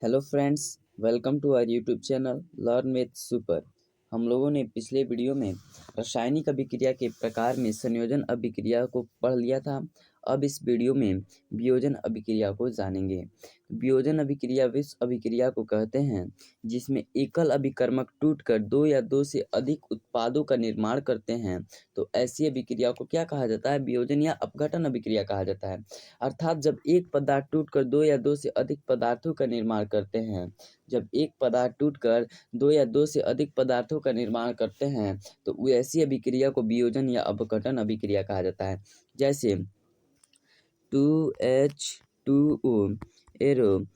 Hello friends, welcome to our YouTube channel learn with super. हम लोगों ने पिछले वीडियो में रासायनिक अभिक्रिया के प्रकार में संयोजन अभिक्रिया को पढ़ लिया था। अब इस वीडियो में वियोजन अभिक्रिया को जानेंगे। वियोजन अभिक्रिया विश्व अभिक्रिया को कहते हैं जिसमें एकल अभिकर्मक टूटकर दो या दो से अधिक उत्पादों का निर्माण करते हैं। तो ऐसी अभिक्रिया को क्या कहा जाता है? वियोजन या अपघटन अभिक्रिया कहा जाता है। अर्थात जब एक पदार्थ टूटकर दो या दो से अधिक पदार्थों का निर्माण करते हैं जब एक पदार्थ टूटकर दो या दो से अधिक पदार्थों का निर्माण करते हैं तो ऐसी अभिक्रिया को वियोजन या अपघटन अभिक्रिया कहा जाता है। जैसे 2H2O arrow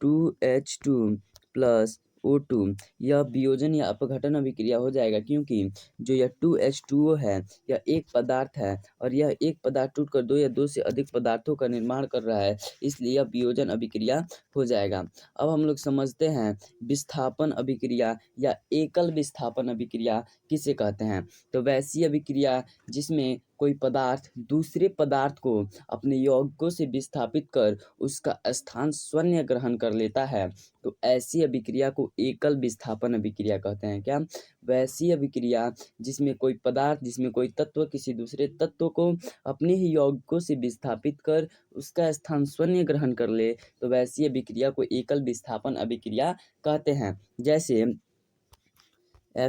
2H2 plus O2 यह वियोजन या अपघटन अभिक्रिया हो जाएगा, क्योंकि जो यह 2H2O है यह एक पदार्थ है और यह एक पदार्थ टूटकर दो या दो से अधिक पदार्थों का निर्माण कर रहा है, इसलिए यह वियोजन अभिक्रिया हो जाएगा। अब हम लोग समझते हैं विस्थापन अभिक्रिया या एकल विस्थापन अभिक्रिया किसे कहते हैं। तो वैसी अभिक्रिया जिसमें कोई पदार्थ दूसरे पदार्थ को अपने यौगिकों से विस्थापित कर उसका स्थान स्वयं ग्रहण कर लेता है, तो ऐसी अभिक्रिया को एकल विस्थापन अभिक्रिया कहते हैं। क्या? वैसी अभिक्रिया जिसमें कोई पदार्थ, जिसमें कोई तत्व किसी दूसरे तत्व को अपने ही यौगिकों से विस्थापित कर उसका स्थान स्वयं ग्रहण कर ले, तो वैसी अभिक्रिया को एकल विस्थापन अभिक्रिया कहते हैं। जैसे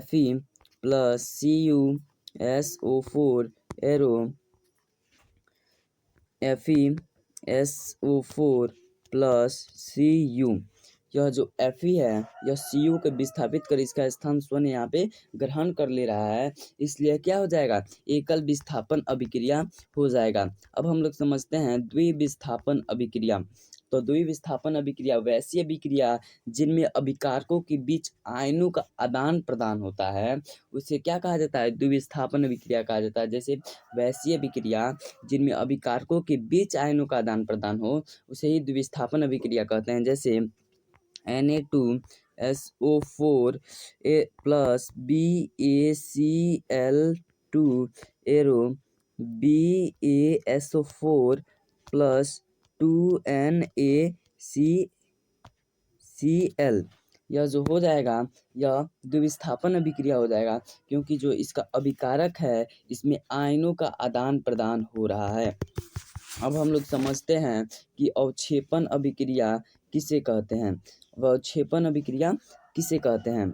Fe plus CuSO4 arrow FeSO4 plus Cu, यह जो Fe है यह Cu को विस्थापित कर इसका स्थान स्वयं यहाँ पे ग्रहण कर ले रहा है, इसलिए क्या हो जाएगा? एकल विस्थापन अभिक्रिया हो जाएगा। अब हम लोग समझते हैं द्विविस्थापन अभिक्रिया। तो द्विविस्थापन अभिक्रिया वैसी अभिक्रिया जिनमें अभिकारकों के बीच आयनों का आदान प्रदान होता है, उसे क्या कहा जाता है? द्विविस्थापन अभिक्रिया कहा जाता है। जैसे वैसी अभिक्रिया जिनमें अभिकारकों के बीच आयनों का आदान प्रदान हो उसे ही द्विविस्थापन अभिक्रिया कहते हैं। जैसे Na2SO4 plus BaCl2 arrow BaSO4 plus 2NaCl, यह जो हो जाएगा यह द्विविस्थापन अभिक्रिया हो जाएगा, क्योंकि जो इसका अभिकारक है इसमें आयनों का आदान प्रदान हो रहा है। अब हम लोग समझते हैं कि अवक्षेपण अभिक्रिया किसे कहते हैं। वह अवक्षेपण अभिक्रिया किसे कहते हैं?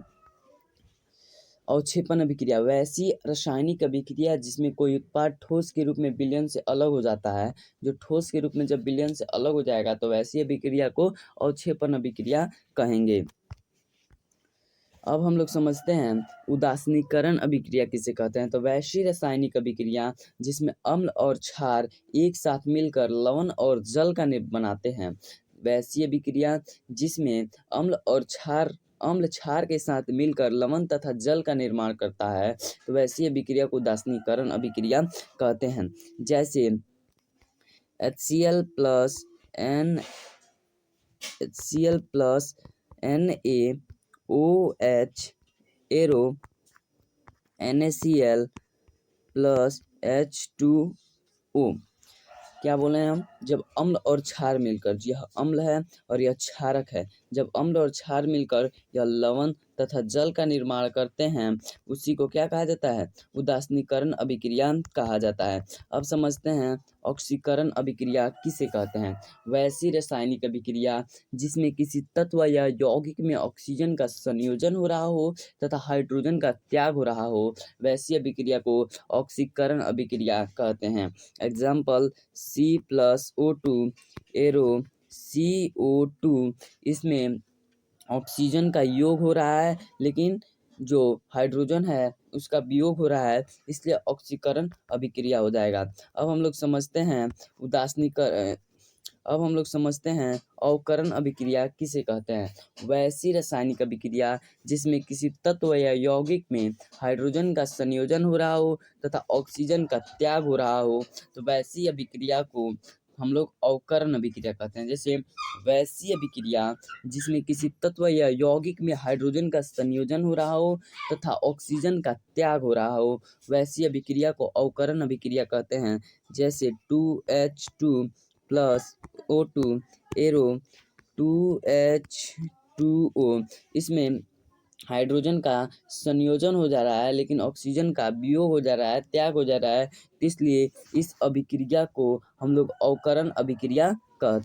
अवक्षेपण अभिक्रिया वैसी रासायनिक अभिक्रिया जिसमें कोई उत्पाद ठोस के रूप में विलयन से अलग हो जाता है। जो ठोस के रूप में जब विलयन से अलग हो जाएगा तो वैसी अभिक्रिया को अवक्षेपण अभिक्रिया कहेंगे। अब हम लोग समझते हैं उदासीनीकरण अभिक्रिया किसे कहते हैं। तो वैसी रासायनिक अभिक्रिया जिसमें अम्ल और क्षार एक साथ मिलकर लवण और जल का बनाते हैं। वैसी अभिक्रिया जिसमें अम्ल क्षार के साथ मिलकर लवण तथा जल का निर्माण करता है, तो वैसी अभिक्रिया को उदासीनीकरण अभिक्रिया कहते हैं। जैसे HCl plus NaOH arrow NaCl plus H2O। क्या बोले हैं हम? जब अम्ल और क्षार मिलकर, यह अम्ल है और यह क्षारक है, जब अम्ल और क्षार मिलकर यह लवण तथा जल का निर्माण करते हैं उसी को क्या कहा जाता है? उदासीनीकरण अभिक्रिया कहा जाता है। अब समझते हैं ऑक्सीकरण अभिक्रिया किसे कहते हैं। वैसी रासायनिक अभिक्रिया जिसमें किसी तत्व या यौगिक में ऑक्सीजन का संयोजन हो रहा हो तथा हाइड्रोजन का त्याग हो रहा हो, वैसी अभिक्रिया को ऑक्सीकरण अभिक्रिया कहते हैं। एग्जाम्पल C+O2 एरो CO2, इसमें ऑक्सीजन का योग हो रहा है लेकिन जो हाइड्रोजन है उसका वियोग हो रहा है, इसलिए ऑक्सीकरण अभिक्रिया हो जाएगा। अब हम लोग समझते हैं अवकरण अभिक्रिया किसे कहते हैं। वैसी रासायनिक अभिक्रिया जिसमें किसी तत्व या यौगिक में हाइड्रोजन का संयोजन हो रहा हो तथा ऑक्सीजन का त्याग हो रहा हो, तो वैसी अभिक्रिया को हम लोग अवकरण अभिक्रिया कहते हैं। जैसे वैसी अभिक्रिया जिसमें किसी तत्व या यौगिक में हाइड्रोजन का संयोजन हो रहा हो तथा ऑक्सीजन का त्याग हो रहा हो, वैसी अभिक्रिया को अवकरण अभिक्रिया कहते हैं। जैसे 2H2 plus O2 arrow 2H2O इसमें हाइड्रोजन का संयोजन हो जा रहा है, लेकिन ऑक्सीजन का वियोग हो जा रहा है, त्याग हो जा रहा है। इसलिए इस अभिक्रिया को हम लोग अवकरण अभिक्रिया कहते हैं।